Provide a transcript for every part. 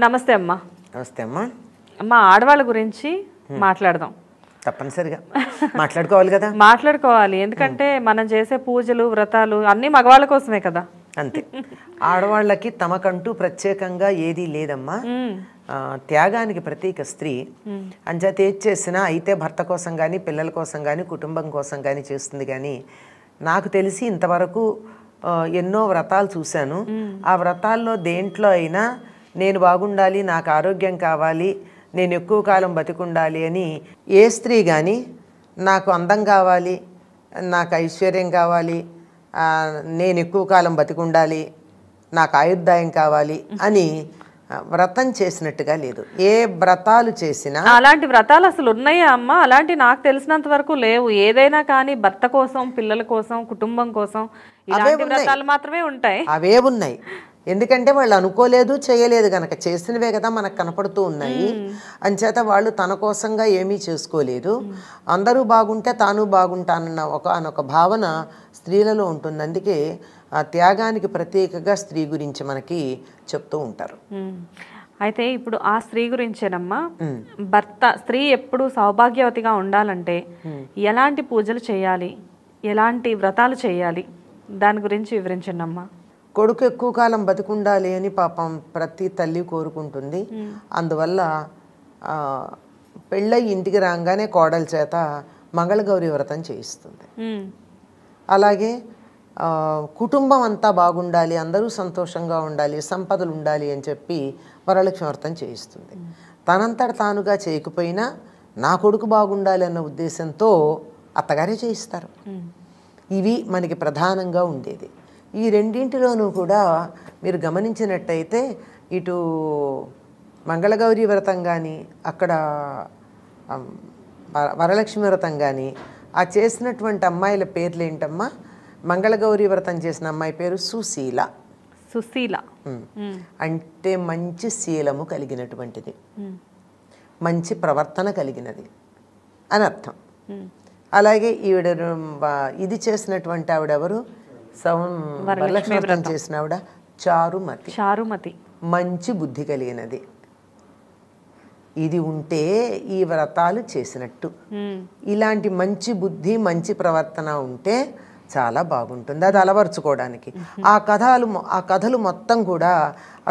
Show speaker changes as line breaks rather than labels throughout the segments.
నమస్తే అమ్మా.
నమస్తే అమ్మా.
అమ్మా, ఆడవాళ్ళ గురించి మాట్లాడదాం.
తప్పనిసరిగా మాట్లాడుకోవాలి కదా.
మాట్లాడుకోవాలి, ఎందుకంటే మనం చేసే పూజలు వ్రతాలు అన్నీ మగవాళ్ళ కోసమే కదా.
అంతే, ఆడవాళ్ళకి తమకంటూ ప్రత్యేకంగా ఏదీ లేదమ్మా. త్యాగానికి ప్రతీక స్త్రీ. అంచేత ఏది చేసినా అయితే భర్త కోసం కానీ పిల్లల కోసం కానీ కుటుంబం కోసం కానీ చేస్తుంది. కానీ నాకు తెలిసి ఇంతవరకు ఎన్నో వ్రతాలు చూశాను. ఆ వ్రతాల్లో దేంట్లో అయినా నేను బాగుండాలి, నాకు ఆరోగ్యం కావాలి, నేను ఎక్కువ కాలం బతికుండాలి అని ఏ స్త్రీ కానీ నాకు అందం కావాలి, నాకు ఐశ్వర్యం కావాలి, నేను ఎక్కువ కాలం బతికుండాలి, నాకు ఆయుర్దాయం కావాలి అని వ్రతం చేసినట్టుగా లేదు. ఏ వ్రతాలు చేసినా
అలాంటి వ్రతాలు అసలు ఉన్నాయా అమ్మ? అలాంటి నాకు తెలిసినంత వరకు లేవు. ఏదైనా కానీ భర్త కోసం, పిల్లల కోసం, కుటుంబం కోసం ఇలాంటి వ్రతాలు మాత్రమే ఉంటాయి.
అవే ఉన్నాయి. ఎందుకంటే వాళ్ళు అనుకోలేదు, చేయలేదు కనుక చేసినవే కదా మనకు కనపడుతూ ఉన్నాయి. అంచేత వాళ్ళు తన కోసంగా ఏమీ చేసుకోలేదు. అందరూ బాగుంటే తాను బాగుంటానన్న ఒక భావన స్త్రీలలో ఉంటుంది. అందుకే ఆ త్యాగానికి ప్రత్యేకగా స్త్రీ గురించి మనకి చెప్తూ ఉంటారు.
అయితే ఇప్పుడు ఆ స్త్రీ గురించేనమ్మా, స్త్రీ ఎప్పుడు సౌభాగ్యవతిగా ఉండాలంటే ఎలాంటి పూజలు చేయాలి, ఎలాంటి వ్రతాలు చేయాలి, దాని గురించి వివరించండి అమ్మా.
కొడుకు ఎక్కువ కాలం బతికుండాలి అని పాపం ప్రతి తల్లి కోరుకుంటుంది. అందువల్ల పెళ్ళయి ఇంటికి రాగానే కోడల చేత మంగళగౌరి వ్రతం చేయిస్తుంది. అలాగే కుటుంబం అంతా బాగుండాలి, అందరూ సంతోషంగా ఉండాలి, సంపదలు ఉండాలి అని చెప్పి వరలక్ష్మి వ్రతం చేయిస్తుంది. తనంతట తానుగా చేయకపోయినా నా కొడుకు బాగుండాలి అన్న ఉద్దేశంతో అత్తగారే చేయిస్తారు. ఇవి మనకి ప్రధానంగా ఉండేది. ఈ రెండింటిలోనూ కూడా మీరు గమనించినట్టయితే ఇటు మంగళగౌరి వ్రతం కానీ అక్కడ వరలక్ష్మి వ్రతం కానీ ఆ చేసినటువంటి అమ్మాయిల పేర్లు ఏంటమ్మా? మంగళగౌరి వ్రతం చేసిన అమ్మాయి పేరు సుశీల.
సుశీల
అంటే మంచి శీలము కలిగినటువంటిది, మంచి ప్రవర్తన కలిగినది అని అర్థం. అలాగే ఈవిడ ఇది చేసినటువంటి ఆవిడెవరు? వరలక్ష్మి వ్రతం చేసిన ఆవిడ చారుమతి, మంచి బుద్ధి కలిగినది. ఇది ఉంటే ఈ వ్రతాలు చేసినట్టు. ఇలాంటి మంచి బుద్ధి మంచి ప్రవర్తన ఉంటే చాలా బాగుంటుంది అది అలవర్చుకోవడానికి. ఆ కథలు మొత్తం కూడా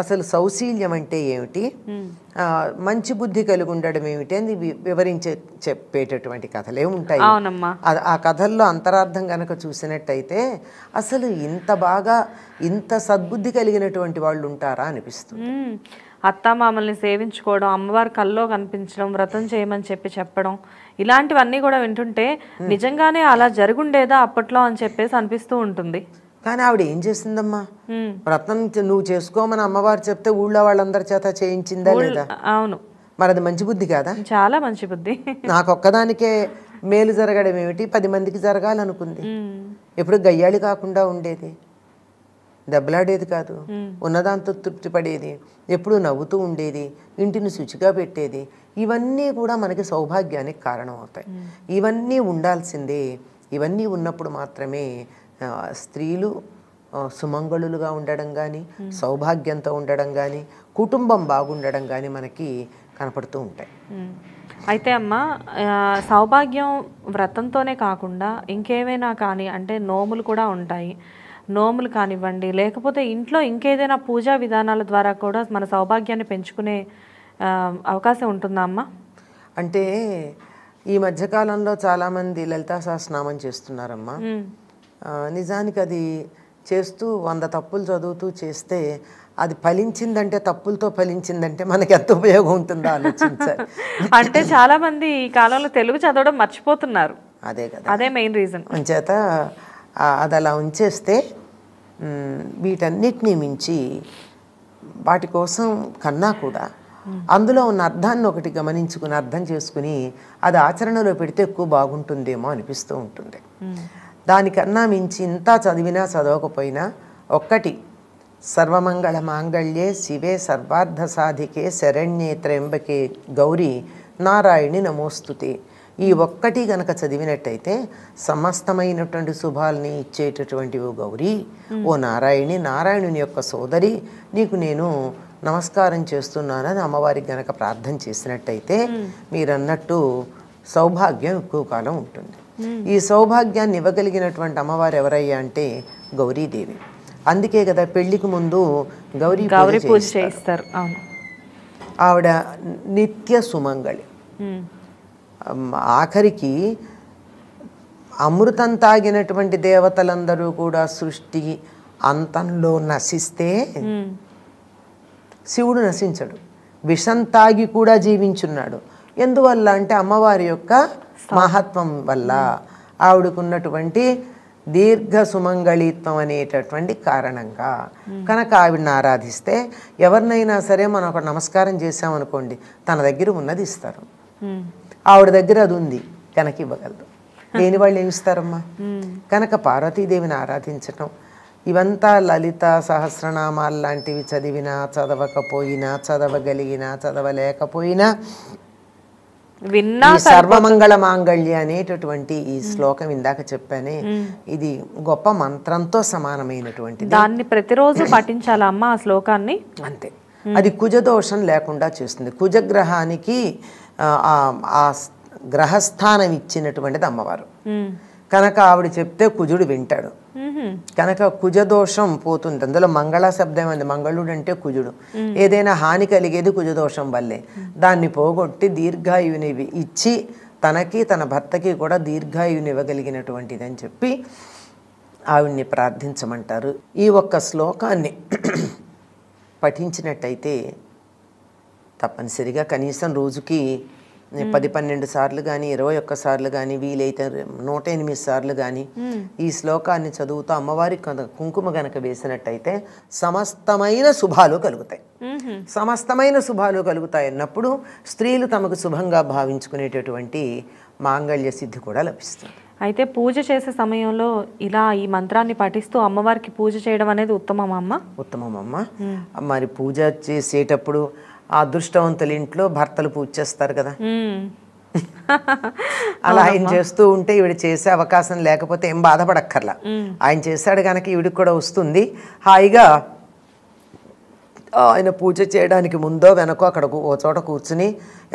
అసలు సౌశీల్యం అంటే ఏమిటి, మంచి బుద్ధి కలిగి ఉండడం ఏమిటి అని చెప్పేటటువంటి కథలే ఉంటాయి. ఆ కథల్లో అంతరార్థం కనుక చూసినట్టయితే అసలు ఇంత బాగా ఇంత సద్బుద్ధి కలిగినటువంటి వాళ్ళు ఉంటారా అనిపిస్తుంది.
అత్తామామల్ని సేవించుకోవడం, అమ్మవారి కల్లో కనిపించడం, వ్రతం చేయమని చెప్పడం, ఇలాంటివన్నీ కూడా వింటుంటే నిజంగానే అలా జరుగుండేదా అప్పట్లో అని చెప్పేసి అనిపిస్తూ ఉంటుంది.
కానీ ఆవిడ ఏం చేసిందమ్మా? వ్రతం నువ్వు చేసుకోమని అమ్మవారు చెప్తే ఊళ్ళో వాళ్ళందరి చేత చేయించిందా లేదా?
అవును.
మరి అది మంచి బుద్ధి కాదా?
చాలా మంచి బుద్ధి.
నాకొక్కదానికే మేలు జరగడం ఏమిటి, 10 మందికి జరగాలనుకుంది. ఎప్పుడు గయ్యాళి కాకుండా ఉండేది, దెబ్బలాడేది కాదు, ఉన్నదాంతో తృప్తి పడేది, ఎప్పుడు నవ్వుతూ ఉండేది, ఇంటిని శుచిగా పెట్టేది. ఇవన్నీ కూడా మనకి సౌభాగ్యానికి కారణం అవుతాయి. ఇవన్నీ ఉండాల్సిందే. ఇవన్నీ ఉన్నప్పుడు మాత్రమే స్త్రీలు సుమంగళులుగా ఉండడం కానీ, సౌభాగ్యంతో ఉండడం కానీ, కుటుంబం బాగుండడం కానీ మనకి కనపడుతూ ఉంటాయి.
అయితే అమ్మ, సౌభాగ్యం వ్రతంతోనే కాకుండా ఇంకేమైనా కానీ, అంటే నోములు కూడా ఉంటాయి, నోములు కానివ్వండి, లేకపోతే ఇంట్లో ఇంకేదైనా పూజా విధానాల ద్వారా కూడా మన సౌభాగ్యాన్ని పెంచుకునే అవకాశం ఉంటుందా అమ్మ?
అంటే ఈ మధ్యకాలంలో చాలామంది లలితా సహస్రనామం చేస్తున్నారమ్మా. నిజానికి అది చేస్తూ 100 తప్పులు చదువుతూ చేస్తే అది ఫలించిందంటే, తప్పులతో ఫలించిందంటే మనకి ఎంత ఉపయోగం ఉంటుందో ఆలోచించాలి.
అంటే చాలా మంది ఈ కాలంలో తెలుగు చదవడం మర్చిపోతున్నారు.
అదే కదా,
అదే మెయిన్ రీజన్.
అంచేత అది అలా ఉంచేస్తే వీటన్నిటినీ మించి వాటి కోసం కన్నా కూడా అందులో ఉన్న అర్థాన్ని ఒకటి గమనించుకుని అర్థం చేసుకుని అది ఆచరణలో పెడితే ఎక్కువ బాగుంటుందేమో అనిపిస్తూ ఉంటుంది. దానికన్నా మించి ఇంత చదివినా చదవకపోయినా ఒక్కటి, సర్వమంగళ మాంగళ్యే శివే సర్వార్థ సాధికే శరణ్యే త్ర్యంబకే గౌరీ నారాయణి నమోస్తుతే. ఈ ఒక్కటి గనక చదివినట్టయితే సమస్తమైనటువంటి శుభాలని ఇచ్చేటటువంటి ఓ గౌరీ, ఓ నారాయణి, నారాయణుని యొక్క సోదరి, నీకు నేను నమస్కారం చేస్తున్నానని అమ్మవారికి గనక ప్రార్థన చేసినట్టయితే మీరన్నట్టు సౌభాగ్యం ఎక్కువ కాలం ఉంటుంది. ఈ సౌభాగ్యాన్ని ఇవ్వగలిగినటువంటి అమ్మవారు ఎవరయ్యా అంటే గౌరీదేవి. అందుకే కదా పెళ్లికి ముందు గౌరీ పూజ చేయిస్తారు. ఆవిడ నిత్య సుమంగళి. ఆఖరికి అమృతం తాగినటువంటి దేవతలందరూ కూడా సృష్టి అంతంలో నశిస్తే శివుడు నశించడు, విషం తాగి కూడా జీవించున్నాడు. ఎందువల్ల అంటే అమ్మవారి యొక్క మహత్వం వల్ల, ఆవిడకున్నటువంటి దీర్ఘ సుమంగళిత్వం అనేటటువంటి కారణంగా. కనుక ఆవిడని ఆరాధిస్తే ఎవరినైనా సరే మనం ఒక నమస్కారం చేసామనుకోండి, తన దగ్గర ఉన్నది ఇస్తారు. ఆవిడ దగ్గర అది ఉంది కనుక ఇవ్వగలదు. లేని వాళ్ళు ఏమి ఇస్తారమ్మా? కనుక పార్వతీదేవిని ఆరాధించటం, ఇవంతా లలిత సహస్రనామాలు లాంటివి చదివినా చదవకపోయినా, చదవగలిగినా చదవలేకపోయినా, సర్వమంగళ మాంగళ్య అనేటటువంటి ఈ శ్లోకం ఇందాక చెప్పానే, ఇది గొప్ప మంత్రంతో సమానమైనటువంటిది.
దాన్ని ప్రతిరోజు పఠించాలా అమ్మ ఆ శ్లోకాన్ని?
అంతే. అది కుజదోషం లేకుండా చేస్తుంది. కుజగ్రహానికి ఆ గ్రహస్థానం ఇచ్చినటువంటిది అమ్మవారు. కనుక ఆవిడ చెప్తే కుజుడు వింటాడు. కనుక కుజదోషం పోతుంది. అందులో మంగళ శబ్దం అంది. మంగళుడు అంటే కుజుడు. ఏదైనా హాని కలిగేది కుజదోషం వల్లే. దాన్ని పోగొట్టి దీర్ఘాయువుని ఇచ్చి తనకి తన భర్తకి కూడా దీర్ఘాయువుని ఇవ్వగలిగినటువంటిది అని చెప్పి ఆవిడ్ని ప్రార్థించమంటారు. ఈ ఒక్క శ్లోకాన్ని పఠించినట్టయితే తప్పనిసరిగా కనీసం రోజుకి 10-12 సార్లు కానీ 21 సార్లు కానీ వీలైతే 108 సార్లు కానీ ఈ శ్లోకాన్ని చదువుతూ అమ్మవారి కుంకుమ గనక వేసినట్టయితే సమస్తమైన శుభాలు కలుగుతాయి. సమస్తమైన శుభాలు కలుగుతాయి అన్నప్పుడు స్త్రీలు తమకు శుభంగా భావించుకునేటటువంటి మాంగళ్య సిద్ధి కూడా లభిస్తుంది.
అయితే పూజ చేసే సమయంలో ఇలా ఈ మంత్రాన్ని పఠిస్తూ అమ్మవారికి పూజ చేయడం అనేది ఉత్తమమమ్మ?
ఉత్తమమమ్మ. మరి పూజ చేసేటప్పుడు ఆ అదృష్టవంతుల ఇంట్లో భర్తలు పూజ చేస్తారు కదా, అలా ఆయన చేస్తూ ఉంటే ఈవిడ చేసే అవకాశం లేకపోతే ఏం బాధపడక్కర్లా. ఆయన చేశాడు కనుక ఈవిడికి కూడా వస్తుంది. హాయిగా ఆయన పూజ చేయడానికి ముందో వెనకో అక్కడ ఓ చోట కూర్చుని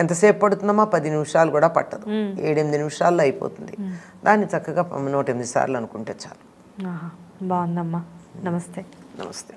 ఎంతసేపు పడుతుందమ్మా? 10 నిమిషాలు కూడా పట్టదు, 7-8 నిమిషాల్లో అయిపోతుంది. దాన్ని చక్కగా 108 సార్లు అనుకుంటే చాలు.
బాగుందమ్మా. నమస్తే.
నమస్తే.